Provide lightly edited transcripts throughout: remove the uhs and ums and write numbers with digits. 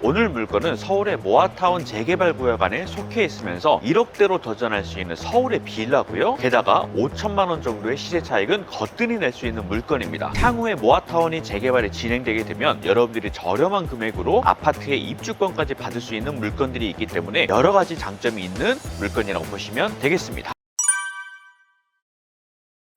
오늘 물건은 서울의 모아타운 재개발 구역 안에 속해 있으면서 1억대로 도전할 수 있는 서울의 빌라고요. 게다가 5천만 원 정도의 시세 차익은 거뜬히 낼 수 있는 물건입니다. 향후에 모아타운이 재개발이 진행되게 되면 여러분들이 저렴한 금액으로 아파트의 입주권까지 받을 수 있는 물건들이 있기 때문에 여러 가지 장점이 있는 물건이라고 보시면 되겠습니다.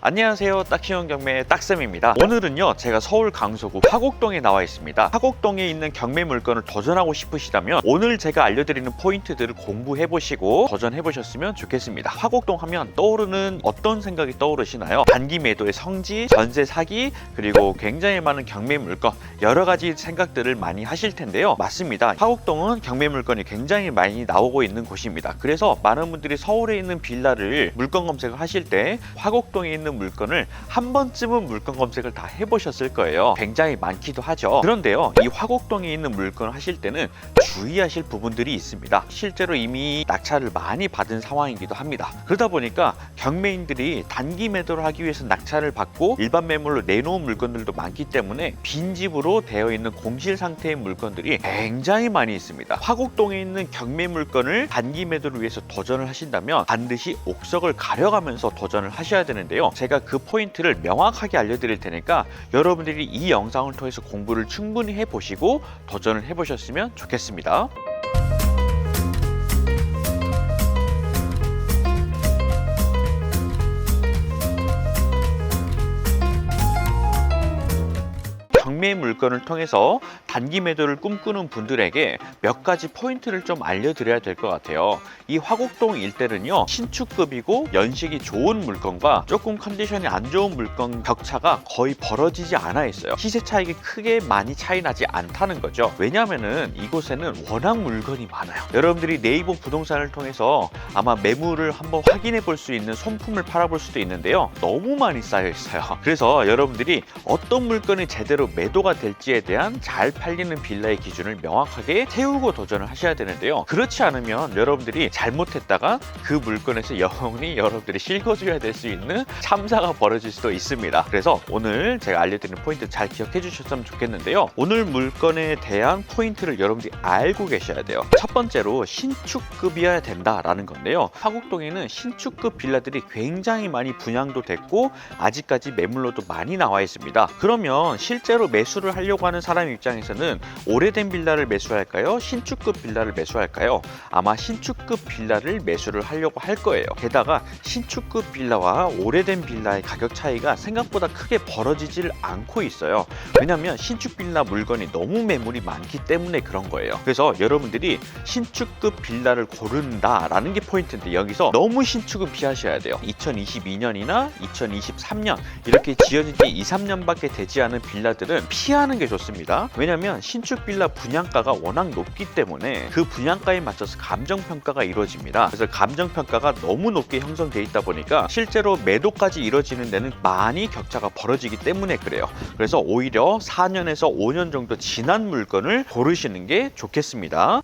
안녕하세요, 딱히온 경매의 딱쌤입니다. 오늘은요, 제가 서울 강서구 화곡동에 나와 있습니다. 화곡동에 있는 경매 물건을 도전하고 싶으시다면 오늘 제가 알려드리는 포인트들을 공부해보시고 도전해보셨으면 좋겠습니다. 화곡동 하면 떠오르는 어떤 생각이 떠오르시나요? 단기 매도의 성지, 전세 사기, 그리고 굉장히 많은 경매 물건, 여러 가지 생각들을 많이 하실 텐데요. 맞습니다. 화곡동은 경매 물건이 굉장히 많이 나오고 있는 곳입니다. 그래서 많은 분들이 서울에 있는 빌라를 물건 검색을 하실 때 화곡동에 있는 물건을 한 번쯤은 물건 검색을 다 해보셨을 거예요. 굉장히 많기도 하죠. 그런데요, 이 화곡동에 있는 물건을 하실 때는 주의하실 부분들이 있습니다. 실제로 이미 낙찰을 많이 받은 상황이기도 합니다. 그러다 보니까 경매인들이 단기 매도를 하기 위해서 낙찰을 받고 일반 매물로 내놓은 물건들도 많기 때문에 빈집으로 되어 있는 공실 상태의 물건들이 굉장히 많이 있습니다. 화곡동에 있는 경매 물건을 단기 매도를 위해서 도전을 하신다면 반드시 옥석을 가려가면서 도전을 하셔야 되는데요. 제가 그 포인트를 명확하게 알려드릴 테니까 여러분들이 이 영상을 통해서 공부를 충분히 해보시고 도전을 해보셨으면 좋겠습니다. 경매 물건을 통해서 단기 매도를 꿈꾸는 분들에게 몇 가지 포인트를 좀 알려드려야 될 것 같아요. 이 화곡동 일대는요, 신축급이고 연식이 좋은 물건과 조금 컨디션이 안 좋은 물건 격차가 거의 벌어지지 않아 있어요. 시세 차익이 크게 많이 차이 나지 않다는 거죠. 왜냐하면은 이곳에는 워낙 물건이 많아요. 여러분들이 네이버 부동산을 통해서 아마 매물을 한번 확인해 볼 수 있는 손품을 팔아볼 수도 있는데요, 너무 많이 쌓여 있어요. 그래서 여러분들이 어떤 물건이 제대로 매도가 될지에 대한 잘 팔리는 빌라의 기준을 명확하게 세우고 도전을 하셔야 되는데요, 그렇지 않으면 여러분들이 잘못했다가 그 물건에서 영원히 여러분들이 실거주해야 될 수 있는 참사가 벌어질 수도 있습니다. 그래서 오늘 제가 알려드리는 포인트 잘 기억해 주셨으면 좋겠는데요, 오늘 물건에 대한 포인트를 여러분들이 알고 계셔야 돼요. 첫 번째로 신축급이어야 된다라는 건데요, 화곡동에는 신축급 빌라들이 굉장히 많이 분양도 됐고 아직까지 매물로도 많이 나와 있습니다. 그러면 실제로 매수를 하려고 하는 사람 입장에서는 오래된 빌라를 매수할까요? 신축급 빌라를 매수할까요? 아마 신축급 빌라를 매수를 하려고 할 거예요. 게다가 신축급 빌라와 오래된 빌라의 가격 차이가 생각보다 크게 벌어지질 않고 있어요. 왜냐하면 신축 빌라 물건이 너무 매물이 많기 때문에 그런 거예요. 그래서 여러분들이 신축급 빌라를 고른다라는 게 포인트인데, 여기서 너무 신축은 피하셔야 돼요. 2022년이나 2023년 이렇게 지어진 지 2, 3년밖에 되지 않은 빌라들은 피하는 게 좋습니다. 왜냐하면 신축 빌라 분양가가 워낙 높기 때문에 그 분양가에 맞춰서 감정평가가 이루어집니다. 그래서 감정평가가 너무 높게 형성되어 있다 보니까 실제로 매도까지 이루어지는 데는 많이 격차가 벌어지기 때문에 그래요. 그래서 오히려 4년에서 5년 정도 지난 물건을 고르시는 게 좋겠습니다.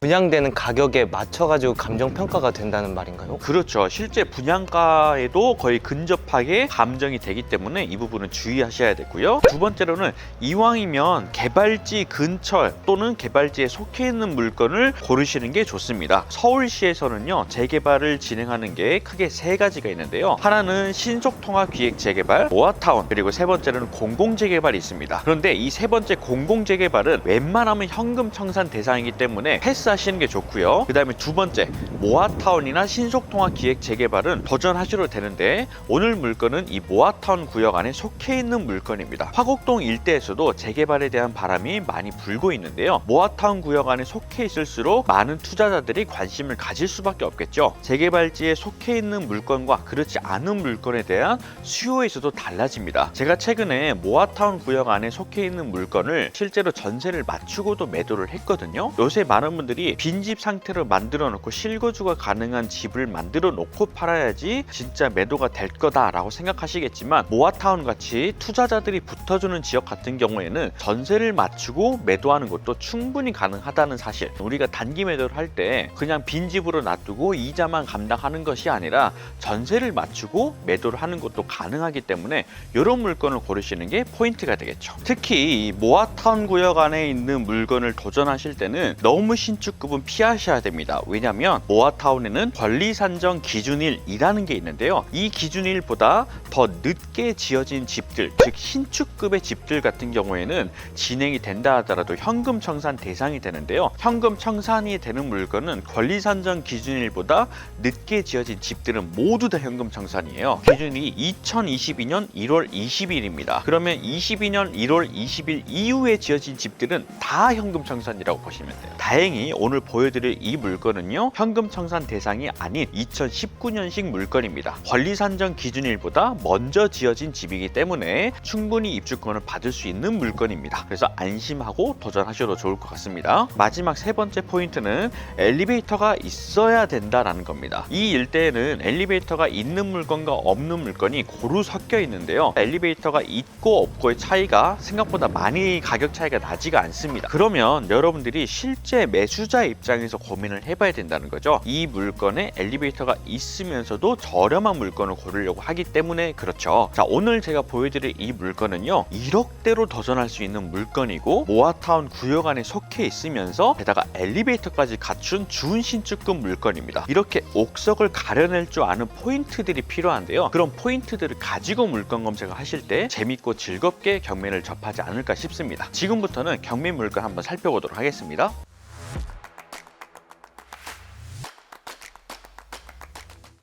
분양되는 가격에 맞춰가지고 감정평가가 된다는 말인가요? 그렇죠. 실제 분양가에도 거의 근접하게 감정이 되기 때문에 이 부분은 주의하셔야 되고요. 두 번째로는 이왕이면 개발지 근처 또는 개발지에 속해 있는 물건을 고르시는 게 좋습니다. 서울시에서는요, 재개발을 진행하는 게 크게 세 가지가 있는데요, 하나는 신속통합기획재개발, 모아타운, 그리고 세 번째로는 공공재개발이 있습니다. 그런데 이 세 번째 공공재개발은 웬만하면 현금 청산 대상이기 때문에 하시는 게 좋고요. 그 다음에 두 번째 모아타운이나 신속통합기획재개발은 도전하셔도 되는데, 오늘 물건은 이 모아타운 구역 안에 속해 있는 물건입니다. 화곡동 일대에서도 재개발에 대한 바람이 많이 불고 있는데요, 모아타운 구역 안에 속해 있을수록 많은 투자자들이 관심을 가질 수밖에 없겠죠. 재개발지에 속해 있는 물건과 그렇지 않은 물건에 대한 수요에서도 달라집니다. 제가 최근에 모아타운 구역 안에 속해 있는 물건을 실제로 전세를 맞추고도 매도를 했거든요. 요새 많은 분들이 분들이 빈집 상태로 만들어 놓고 실거주가 가능한 집을 만들어 놓고 팔아야지 진짜 매도가 될 거다라고 생각하시겠지만, 모아타운 같이 투자자들이 붙어주는 지역 같은 경우에는 전세를 맞추고 매도하는 것도 충분히 가능하다는 사실, 우리가 단기 매도를 할 때 그냥 빈집으로 놔두고 이자만 감당하는 것이 아니라 전세를 맞추고 매도를 하는 것도 가능하기 때문에 이런 물건을 고르시는 게 포인트가 되겠죠. 특히 이 모아타운 구역 안에 있는 물건을 도전하실 때는 너무 신축급은 피하셔야 됩니다. 왜냐하면 모아타운에는 권리산정 기준일이라는 게 있는데요, 이 기준일보다 더 늦게 지어진 집들, 즉 신축급의 집들 같은 경우에는 진행이 된다 하더라도 현금 청산 대상이 되는데요, 현금 청산이 되는 물건은 권리산정 기준일보다 늦게 지어진 집들은 모두 다 현금 청산이에요. 기준이 2022년 1월 20일입니다. 그러면 22년 1월 20일 이후에 지어진 집들은 다 현금 청산이라고 보시면 돼요. 다행히 오늘 보여드릴 이 물건은요, 현금 청산 대상이 아닌 2019년식 물건입니다. 권리산정 기준일보다 먼저 지어진 집이기 때문에 충분히 입주권을 받을 수 있는 물건입니다. 그래서 안심하고 도전하셔도 좋을 것 같습니다. 마지막 세 번째 포인트는 엘리베이터가 있어야 된다라는 겁니다. 이 일대에는 엘리베이터가 있는 물건과 없는 물건이 고루 섞여 있는데요, 엘리베이터가 있고 없고의 차이가 생각보다 많이 가격 차이가 나지가 않습니다. 그러면 여러분들이 실제 매수자 입장에서 고민을 해봐야 된다는 거죠. 이 물건에 엘리베이터가 있으면서도 저렴한 물건을 고르려고 하기 때문에 그렇죠. 자, 오늘 제가 보여드릴 이 물건은요, 1억대로 도전할 수 있는 물건이고 모아타운 구역 안에 속해 있으면서 게다가 엘리베이터까지 갖춘 준신축급 물건입니다. 이렇게 옥석을 가려낼 줄 아는 포인트들이 필요한데요, 그런 포인트들을 가지고 물건 검색을 하실 때 재밌고 즐겁게 경매를 접하지 않을까 싶습니다. 지금부터는 경매 물건 한번 살펴보도록 하겠습니다.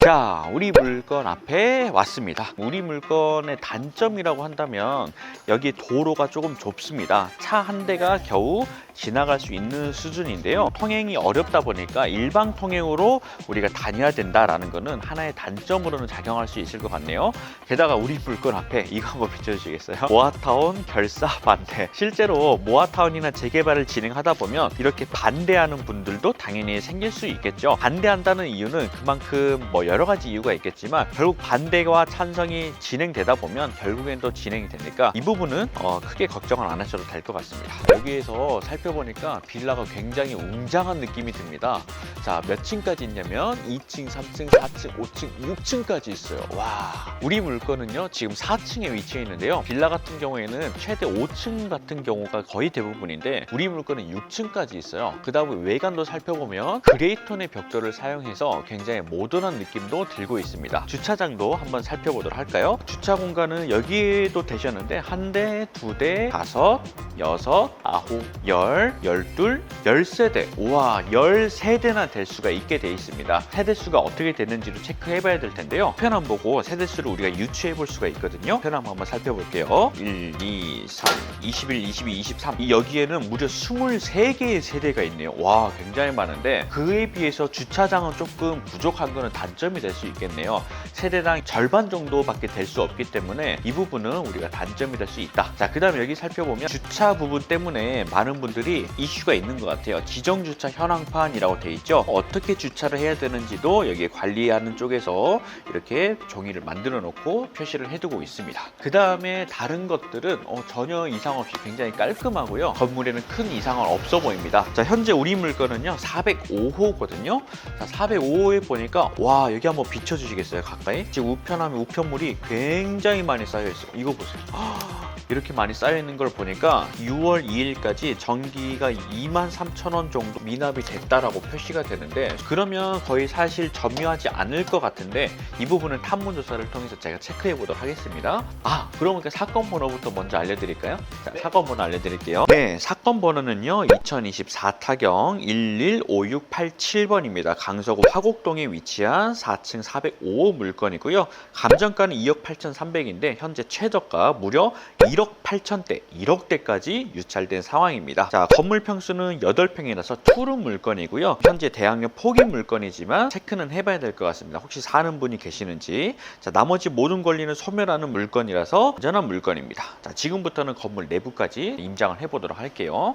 자, 우리 물건 앞에 왔습니다. 우리 물건의 단점이라고 한다면 여기 도로가 조금 좁습니다. 차 한 대가 겨우 지나갈 수 있는 수준인데요, 통행이 어렵다 보니까 일방 통행으로 우리가 다녀야 된다라는 거는 하나의 단점으로는 작용할 수 있을 것 같네요. 게다가 우리 물건 앞에 이거 한번 비춰주시겠어요? 모아타운 결사 반대. 실제로 모아타운이나 재개발을 진행하다 보면 이렇게 반대하는 분들도 당연히 생길 수 있겠죠. 반대한다는 이유는 그만큼 여러 가지 이유가 있겠지만 결국 반대와 찬성이 진행되다 보면 결국엔 또 진행이 되니까 이 부분은 크게 걱정을 안 하셔도 될 것 같습니다. 여기에서 살펴보니까 빌라가 굉장히 웅장한 느낌이 듭니다. 자, 몇 층까지 있냐면 2층, 3층, 4층, 5층, 6층까지 있어요. 와, 우리 물건은요 지금 4층에 위치해 있는데요, 빌라 같은 경우에는 최대 5층 같은 경우가 거의 대부분인데 우리 물건은 6층까지 있어요. 그 다음에 외관도 살펴보면 그레이톤의 벽돌을 사용해서 굉장히 모던한 느낌도 들고 있습니다. 주차장도 한번 살펴보도록 할까요? 주차 공간은 여기에도 되셨는데 한 대, 두 대, 5, 6, 9, 10, 12, 13대. 우와, 13대나 될 수가 있게 돼 있습니다. 세대수가 어떻게 되는지를 체크해 봐야 될 텐데요, 편함 보고 세대수를 우리가 유추해 볼 수가 있거든요. 편함 한번 살펴볼게요. 1, 2, 3, 21, 22, 23. 여기에는 무려 23개의 세대가 있네요. 와, 굉장히 많은데 그에 비해서 주차장은 조금 부족한 거는 단점이 될 수 있겠네요. 세대당 절반 정도밖에 될 수 없기 때문에 이 부분은 우리가 단점이 될 수 있다. 자, 그 다음에 여기 살펴보면 주차 부분 때문에 많은 분들이 이슈가 있는 것 같아요. 지정주차 현황판이라고 돼 있죠. 어떻게 주차를 해야 되는지도 여기에 관리하는 쪽에서 이렇게 종이를 만들어 놓고 표시를 해두고 있습니다. 그 다음에 다른 것들은 전혀 이상 없이 굉장히 깔끔하고요, 건물에는 큰 이상은 없어 보입니다. 자, 현재 우리 물건은요 405호거든요. 자, 405호에 보니까 와, 여기 한번 비춰주시겠어요? 가까이? 지금 우편하면 우편물이 굉장히 많이 쌓여있어요. 이거 보세요. 이렇게 많이 쌓여있는 걸 보니까 6월 2일까지 전기가 23,000원 정도 미납이 됐다라고 표시가 되는데, 그러면 거의 사실 점유하지 않을 것 같은데 이 부분은 탐문조사를 통해서 제가 체크해 보도록 하겠습니다. 그러면 사건 번호부터 먼저 알려드릴까요? 자, 사건 번호 알려드릴게요. 네, 사건 번호는요 2024 타경 115687번입니다. 강서구 화곡동에 위치한 4층 405호 물건이고요. 감정가는 2억 8,300인데 현재 최저가 무려 1억 8천대, 1억대까지 유찰된 상황입니다. 자, 건물 평수는 8평이라서 투룸 물건이고요. 현재 대학력 포기 물건이지만 체크는 해봐야 될 것 같습니다. 혹시 사는 분이 계시는지. 자, 나머지 모든 권리는 소멸하는 물건이라서 안전한 물건입니다. 자, 지금부터는 건물 내부까지 임장을 해보도록 할게요.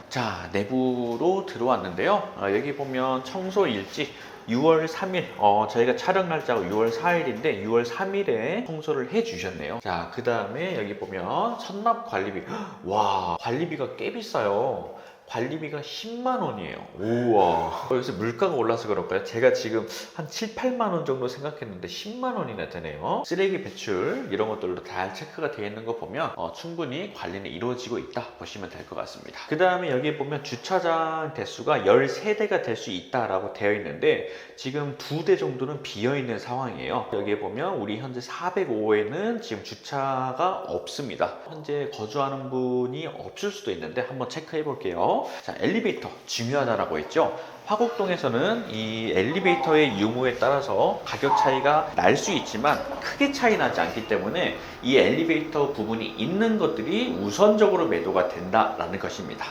자, 내부로 들어왔는데요. 여기 보면 청소 일지 6월 3일, 저희가 촬영 날짜가 6월 4일인데 6월 3일에 청소를 해주셨네요. 자, 그 다음에 여기 보면 선납 관리비. 와, 관리비가 꽤 비싸요. 관리비가 10만 원이에요. 우와. 요새 물가가 올라서 그럴까요? 제가 지금 한 7, 8만 원 정도 생각했는데 10만 원이나 되네요. 쓰레기 배출 이런 것들도 다 체크가 되어 있는 거 보면 충분히 관리는 이루어지고 있다 보시면 될 것 같습니다. 그 다음에 여기 보면 주차장 대수가 13대가 될 수 있다라고 되어 있는데 지금 2대 정도는 비어 있는 상황이에요. 여기 보면 우리 현재 405호에는 지금 주차가 없습니다. 현재 거주하는 분이 없을 수도 있는데 한번 체크해 볼게요. 자, 엘리베이터 중요하다라고 했죠. 화곡동에서는 이 엘리베이터의 유무에 따라서 가격 차이가 날 수 있지만 크게 차이 나지 않기 때문에 이 엘리베이터 부분이 있는 것들이 우선적으로 매도가 된다라는 것입니다.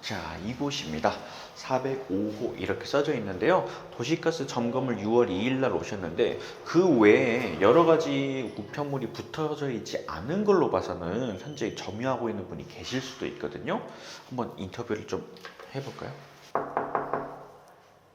자, 이곳입니다. 405호 이렇게 써져 있는데요. 도시가스 점검을 6월 2일 날 오셨는데 그 외에 여러 가지 우편물이 붙어져 있지 않은 걸로 봐서는 현재 점유하고 있는 분이 계실 수도 있거든요. 한번 인터뷰를 좀 해볼까요?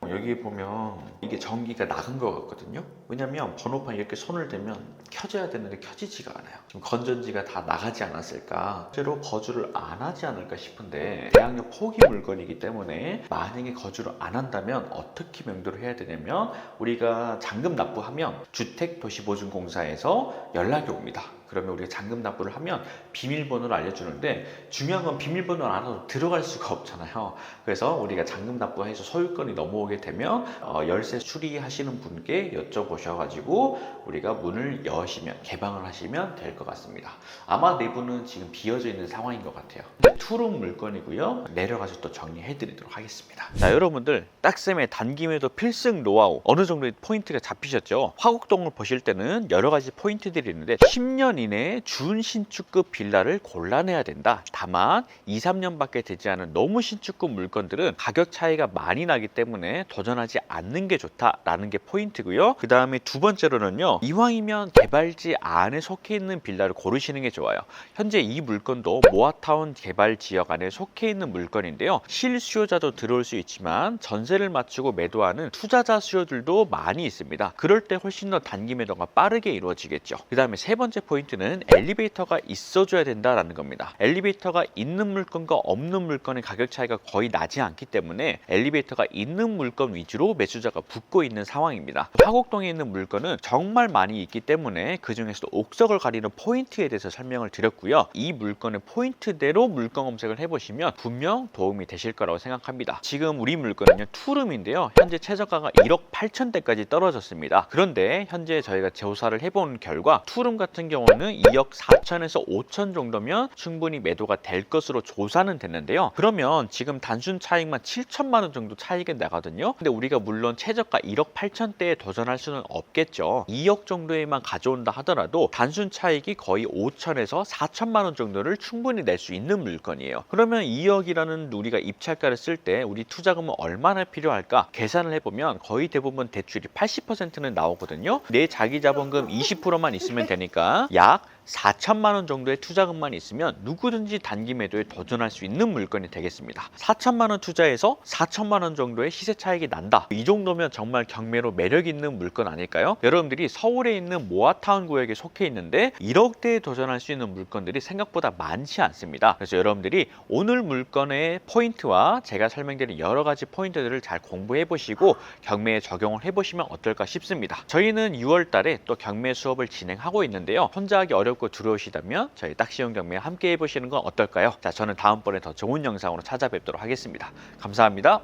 여기 보면 이게 전기가 나간 것 같거든요. 왜냐면 번호판 이렇게 손을 대면 켜져야 되는데 켜지지가 않아요. 지금 건전지가 다 나가지 않았을까, 실제로 거주를 안 하지 않을까 싶은데 대항력 포기 물건이기 때문에 만약에 거주를 안 한다면 어떻게 명도를 해야 되냐면 우리가 잔금 납부하면 주택도시보증공사에서 연락이 옵니다. 그러면 우리가 잔금 납부를 하면 비밀번호를 알려주는데 중요한 건 비밀번호 알아도 들어갈 수가 없잖아요. 그래서 우리가 잔금 납부해서 소유권이 넘어오게 되면 열쇠 수리하시는 분께 여쭤보셔가지고 우리가 문을 여시면 개방을 하시면 될 것 같습니다. 아마 내부는 지금 비어져 있는 상황인 것 같아요. 투룸 물건이고요. 내려가서 또 정리해 드리도록 하겠습니다. 자, 여러분들 딱쌤의 단기 매도 필승 노하우 어느 정도의 포인트가 잡히셨죠? 화곡동을 보실 때는 여러 가지 포인트들이 있는데 10년 이내에 준신축급 빌라를 골라내야 된다. 다만 2, 3년밖에 되지 않은 너무 신축급 물건들은 가격 차이가 많이 나기 때문에 도전하지 않는 게 좋다라는 게 포인트고요. 그 다음에 두 번째로는요, 이왕이면 개발지 안에 속해 있는 빌라를 고르시는 게 좋아요. 현재 이 물건도 모아타운 개발 지역 안에 속해 있는 물건인데요. 실수요자도 들어올 수 있지만 전세를 맞추고 매도하는 투자자 수요들도 많이 있습니다. 그럴 때 훨씬 더 단기 매도가 빠르게 이루어지겠죠. 그 다음에 세 번째 포인트는 엘리베이터가 있어줘야 된다라는 겁니다. 엘리베이터가 있는 물건과 없는 물건의 가격 차이가 거의 나지 않기 때문에 엘리베이터가 있는 물건 위주로 매수자가 붙고 있는 상황입니다. 화곡동에 있는 물건은 정말 많이 있기 때문에 그 중에서도 옥석을 가리는 포인트에 대해서 설명을 드렸고요. 이 물건의 포인트대로 물건 검색을 해보시면 분명 도움이 되실 거라고 생각합니다. 지금 우리 물건은요, 투룸인데요. 현재 최저가가 1억 8천대까지 떨어졌습니다. 그런데 현재 저희가 조사를 해본 결과 투룸 같은 경우는 2억 4천에서 5천 정도면 충분히 매도가 될 것으로 조사는 됐는데요. 그러면 지금 단순 차익만 7천만 원 정도 차익이 나거든요. 근데 우리가 물론 최저가 1억 8천대에 도전할 수는 없겠죠. 2억 정도에만 가져온다 하더라도 단순 차익이 거의 5천에서 4천만 원 정도를 충분히 낼 수 있는 물건이에요. 그러면 2억이라는 우리가 입찰가를 쓸 때 우리 투자금은 얼마나 필요할까 계산을 해보면 거의 대부분 대출이 80%는 나오거든요. 내 자기 자본금 20%만 있으면 되니까 약 4천만 원 정도의 투자금만 있으면 누구든지 단기 매도에 도전할 수 있는 물건이 되겠습니다. 4천만 원 투자해서 4천만 원 정도의 시세 차익이 난다. 이 정도면 정말 경매로 매력 있는 물건 아닐까요? 여러분들이 서울에 있는 모아타운 구역에 속해 있는데 1억대에 도전할 수 있는 물건들이 생각보다 많지 않습니다. 그래서 여러분들이 오늘 물건의 포인트와 제가 설명드린 여러 가지 포인트들을 잘 공부해 보시고 경매에 적용을 해보시면 어떨까 싶습니다. 저희는 6월 달에 또 경매 수업을 진행하고 있는데요. 혼자 하기 어렵고 두려우시다면 저희 딱시용 경매 함께 해보시는 건 어떨까요? 자, 저는 다음번에 더 좋은 영상으로 찾아뵙도록 하겠습니다. 감사합니다.